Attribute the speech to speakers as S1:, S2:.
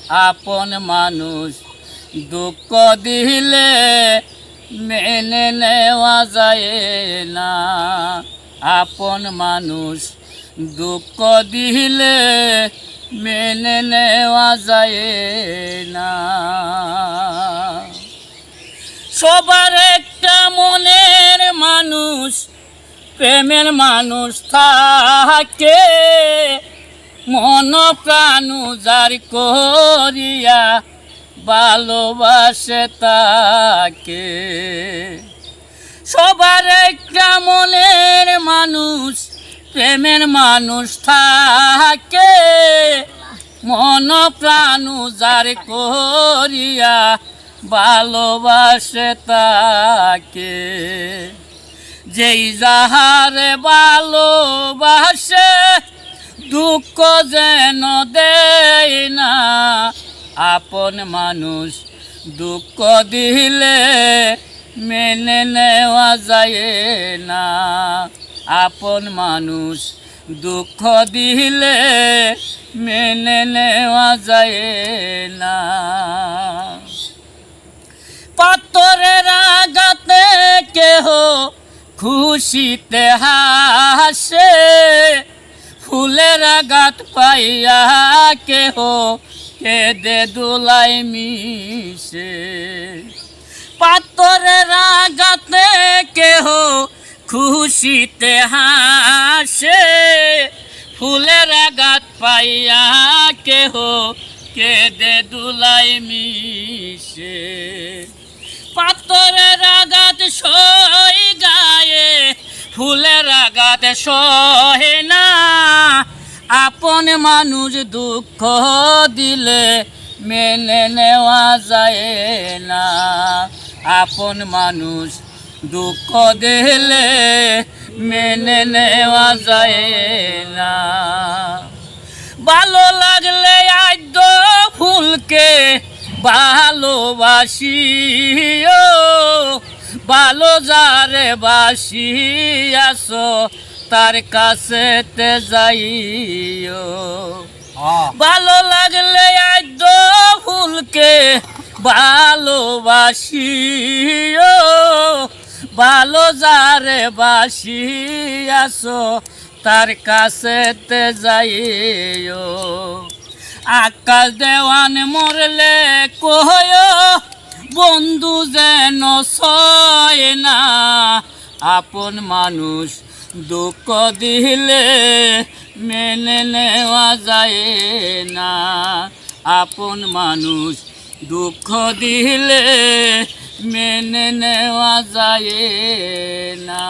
S1: আপন মানুষ দুঃখ দিলে মেনে নেওয়া যায় না। আপন মানুষ দুঃখ দিলে মেনে নেওয়া যায় না। সবার একটা মনের মানুষ, প্রেমের মানুষ থাকে, মন প্রাণ উজার করিয়া ভালোবাসে তাকে। সবার একটা মনের মানুষ, প্রেমের মানুষ থাকে, মন প্রাণ উজার করিয়া ভালোবাসে তাকে। যেই যাহারে ভালোবাসে দুঃখ যেন দেয় না। আপন মানুষ দুঃখ দিলে মেনে নেওয়া যায় না। আপন মানুষ দুঃখ দিলে মেনে নেওয়া যায় না। পাথরের আঘাতে কেহ খুশিতে হাসে, ফুলের আঘাত পাইয়া কেহ কেঁদে দোলাই মিশে। পাথরের আঘাতে কেহ খুশিতে হাসে, ফুলের আঘাত পাইয়া কেহ কেঁদে দোলাই মিশে। পাথরের আঘাত সই গায়ে, ফুলের আঘাত সহে না। আপন মানুষ দুঃখ দিলে মেনে নেওয়া যায় না। আপন মানুষ দুঃখ দিলে মেনে নেওয়া যায় না। ভালো লাগলে আদ্য ফুলকে ভালোবাসি, ভালো যারে বাসি আসো তার কাছেতে যাইও। ভালো লাগলে আদ্য ফুলকে ভালোবাসি, ভালো যারে বাসি আসো তার কাছেতে যাইও। আকাশ দেওয়ান মরলে কয় বন্ধু যেন সয় না। আপন মানুষ দুঃখ দিলে মেনে নেওয়া যায় না। আপন মানুষ দুঃখ দিলে মেনে নেওয়া যায় না।